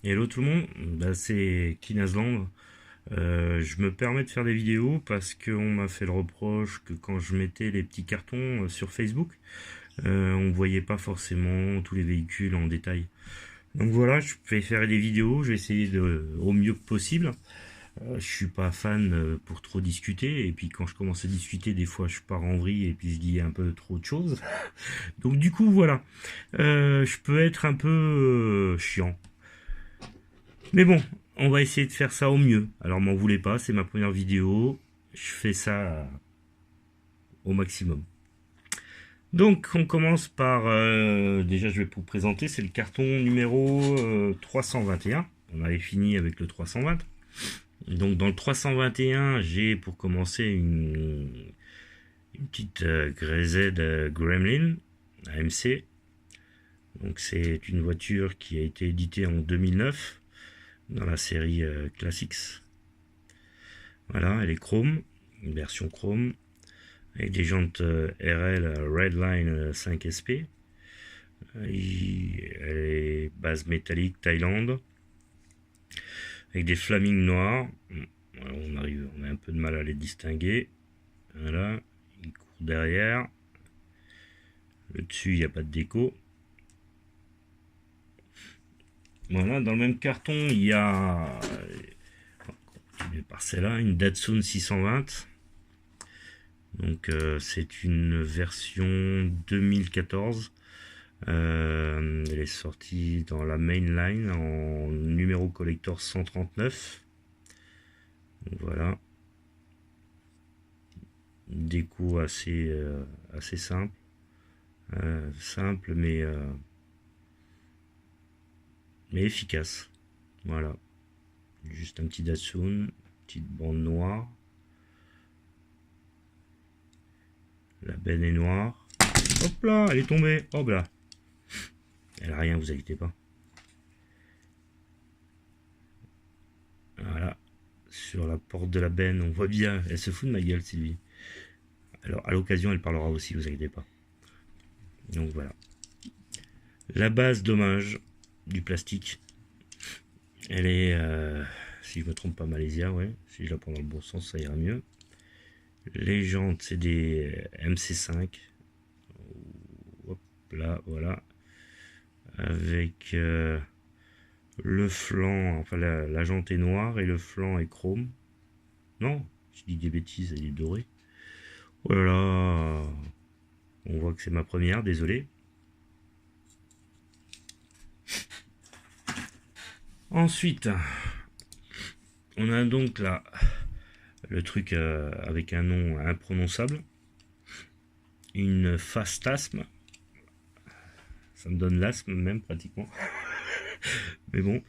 Hello tout le monde, c'est Kinazland. Je me permets de faire des vidéos parce qu'on m'a fait le reproche que quand je mettais les petits cartons sur Facebook, on voyait pas forcément tous les véhicules en détail. Donc voilà, je vais faire des vidéos, je vais essayer au mieux que possible. Je suis pas fan pour trop discuter, et puis quand je commence à discuter, des fois je pars en vrille et puis je dis un peu trop de choses. Donc du coup voilà, je peux être un peu chiant. Mais bon, on va essayer de faire ça au mieux. Alors m'en voulez pas, c'est ma première vidéo. Je fais ça au maximum. Donc on commence par... déjà je vais vous présenter, c'est le carton numéro 321. On avait fini avec le 320. Donc dans le 321, j'ai pour commencer une petite Greyz Gremlin AMC. Donc c'est une voiture qui a été éditée en 2009 dans la série Classics. Voilà, elle est chrome, une version chrome, avec des jantes RL Redline 5 SP. Elle est base métallique Thaïlande, avec des flamings noirs. Voilà, on a un peu de mal à les distinguer. Voilà, il court derrière. Le dessus, il n'y a pas de déco. Voilà, dans le même carton, il y a, par celle-là, une Datsun 620. Donc c'est une version 2014. Elle est sortie dans la mainline en numéro collector 139. Donc voilà. Une déco assez simple. Simple mais efficace. Voilà. Juste un petit Datsun, petite bande noire. La benne est noire. Hop là, elle est tombée. Hop là. Elle a rien, vous inquiétez pas. Voilà. Sur la porte de la benne, on voit bien. Elle se fout de ma gueule, Sylvie. Alors, à l'occasion, elle parlera aussi, vous inquiétez pas. Donc voilà. La base, dommage, du plastique. Elle est, si je me trompe pas, Malaysia, ouais. Si je la prends dans le bon sens, ça ira mieux. Les jantes, c'est des MC5. Hop là, voilà. Avec le flanc, enfin la jante est noire et le flanc est chrome. Non, je dis des bêtises, elle est dorée. Oh là là, on voit que c'est ma première, désolé. Ensuite, on a donc là le truc avec un nom imprononçable. Une Fastasme. Ça me donne l'asthme même pratiquement. Mais bon.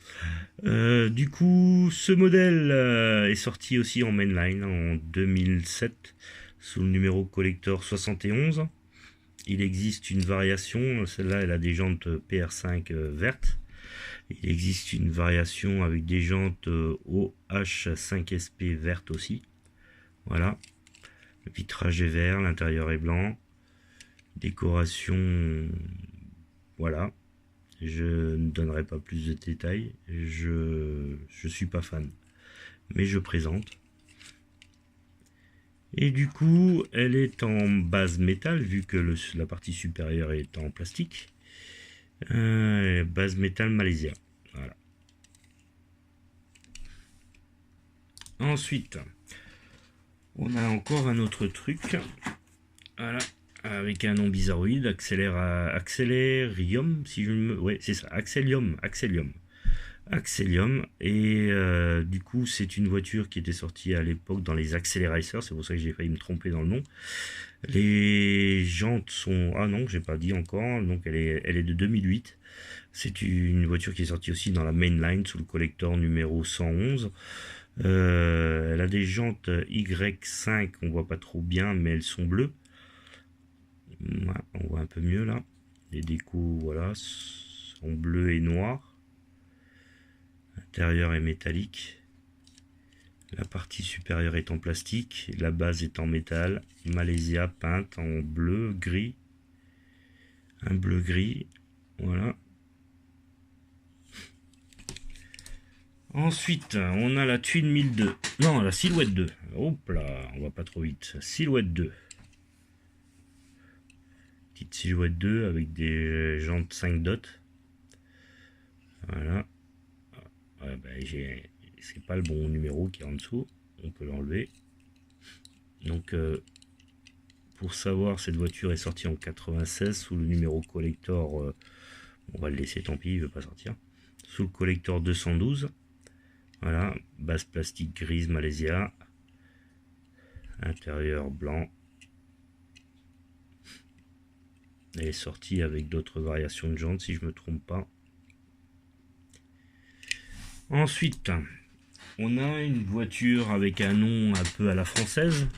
Du coup, ce modèle est sorti aussi en mainline en 2007 sous le numéro collector 71. Il existe une variation, celle-là elle a des jantes PR5 vertes. Il existe une variation avec des jantes OH5SP vertes aussi. Voilà. Le vitrage est vert, l'intérieur est blanc. Décoration, voilà. Je ne donnerai pas plus de détails. Je suis pas fan. Mais je présente. Et du coup, elle est en base métal, vu que la partie supérieure est en plastique. Base métal Malaysia. Voilà. Ensuite, on a encore un autre truc. Voilà. Avec un nom bizarroïde, Accélérium, si je me... Ouais, c'est ça, Accelium. Et du coup, c'est une voiture qui était sortie à l'époque dans les Acceleracers, c'est pour ça que j'ai failli me tromper dans le nom. Les jantes sont... Ah non, j'ai pas dit encore, donc elle est de 2008. C'est une voiture qui est sortie aussi dans la mainline sous le collector numéro 111. Elle a des jantes Y5, on voit pas trop bien, mais elles sont bleues. Voilà, on voit un peu mieux là. Les décos, voilà, sont bleus et noirs. L'intérieur est métallique. La partie supérieure est en plastique. La base est en métal. Malaysia peinte en bleu, gris. Un bleu gris. Voilà. Ensuite, on a la Twin 1002. Non, la Silhouette 2. Hop là, on va pas trop vite. Silhouette 2. Petite Silhouette 2 avec des jantes 5 dots. Voilà. Ouais, bah, c'est pas le bon numéro qui est en dessous. On peut l'enlever. Donc, pour savoir, cette voiture est sortie en 96 sous le numéro collector. On va le laisser, tant pis, il veut pas sortir. Sous le collector 212. Voilà, base plastique grise Malaysia, intérieur blanc. Elle est sortie avec d'autres variations de jantes si je me trompe pas. Ensuite, on a une voiture avec un nom un peu à la française.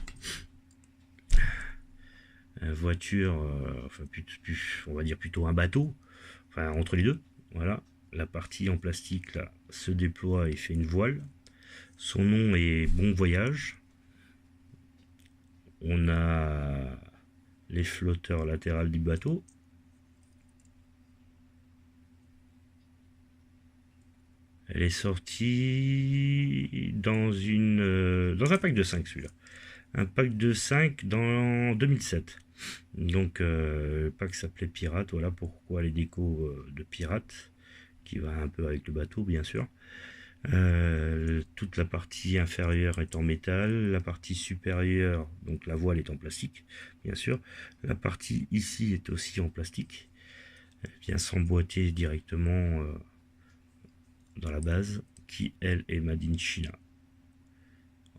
Une voiture, enfin on va dire plutôt un bateau, enfin entre les deux. Voilà, la partie en plastique là se déploie et fait une voile. Son nom est Bon Voyage. On a les flotteurs latérales du bateau. Elle est sortie dans un pack de 5 celui-là. Un pack de 5 dans 2007. Donc le pack s'appelait Pirate, voilà pourquoi les décos de pirate, qui va un peu avec le bateau bien sûr. Toute la partie inférieure est en métal, la partie supérieure, donc la voile est en plastique, bien sûr. La partie ici est aussi en plastique. Elle vient s'emboîter directement dans la base, qui elle est made in China,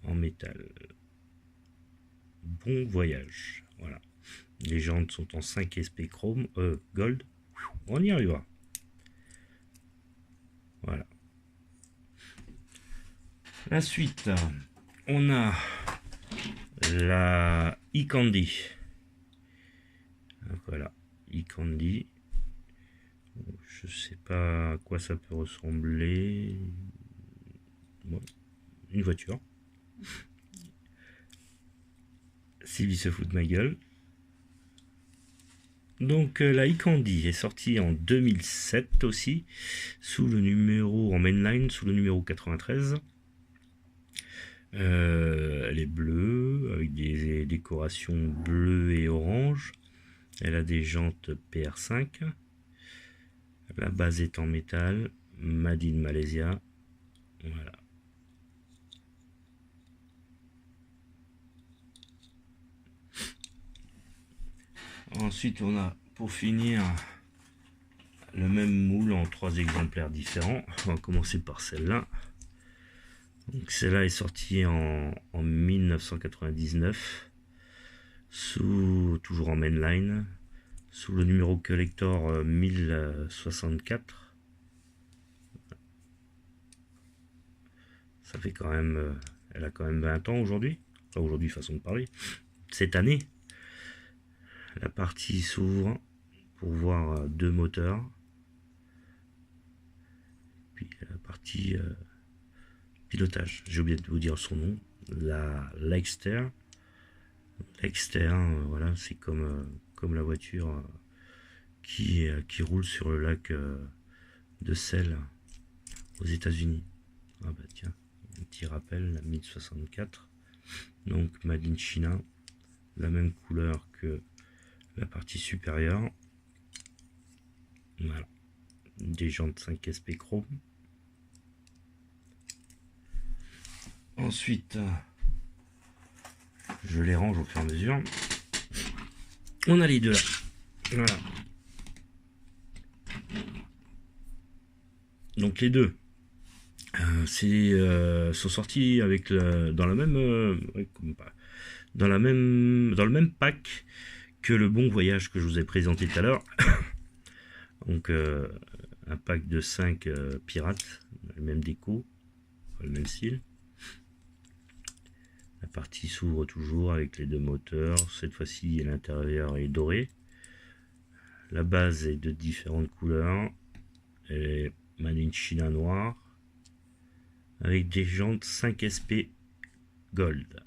en métal. Bon voyage, voilà. Les jantes sont en 5 SP chrome, gold. On y arrivera. Voilà. La suite, on a la e-Candy. Voilà, e-Candy. Je sais pas à quoi ça peut ressembler. Bon, une voiture. Sylvie se fout de ma gueule. Donc la e-Candy est sortie en 2007 aussi, sous le numéro en mainline, sous le numéro 93. Elle est bleue, avec des décorations bleues et orange. Elle a des jantes PR5. La base est en métal, made in Malaysia. Voilà. Ensuite, on a, pour finir, le même moule en 3 exemplaires différents. On va commencer par celle-là. Donc celle-là est sortie en 1999, toujours en mainline, sous le numéro collector 1064. Ça fait quand même, elle a quand même 20 ans aujourd'hui. Enfin aujourd'hui, façon de parler. Cette année, la partie s'ouvre pour voir 2 moteurs. Puis la partie pilotage, j'ai oublié de vous dire son nom, la Lakester. Lakester, voilà, c'est comme la voiture qui roule sur le lac de Sel aux États-Unis. Ah bah tiens, un petit rappel, la 1064, donc made in China, la même couleur que la partie supérieure. Voilà, des jantes 5 SP chrome. Ensuite, je les range au fur et à mesure. On a les deux là. Voilà. Donc les deux sont sortis avec dans le même pack que le Bon Voyage que je vous ai présenté tout à l'heure. Donc un pack de 5 pirates, le même déco, le même style. La partie s'ouvre toujours avec les 2 moteurs. Cette fois-ci, l'intérieur est doré. La base est de différentes couleurs. Elle est made in China noir. Avec des jantes 5 SP gold.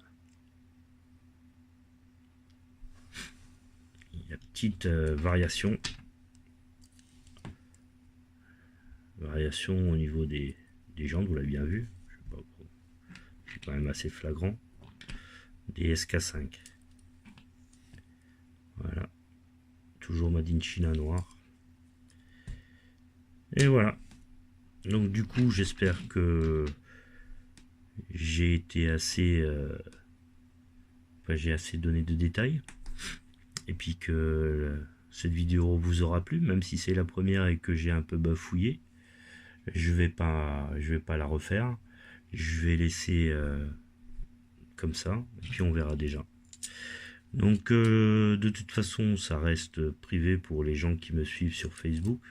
Il y a petite variation au niveau des légende, vous l'avez bien vu. Je sais pas, bon, c'est quand même assez flagrant. Des SK5. Voilà. Toujours Made in China noir. Et voilà. Donc du coup, j'espère que j'ai été assez... j'ai assez donné de détails. Et puis que cette vidéo vous aura plu, même si c'est la première et que j'ai un peu bafouillé. Je vais pas la refaire. Je vais laisser comme ça. Et puis on verra déjà. Donc de toute façon, ça reste privé pour les gens qui me suivent sur Facebook.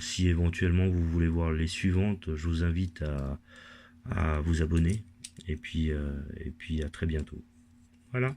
Si éventuellement vous voulez voir les suivantes, je vous invite à vous abonner. Et puis à très bientôt. Voilà.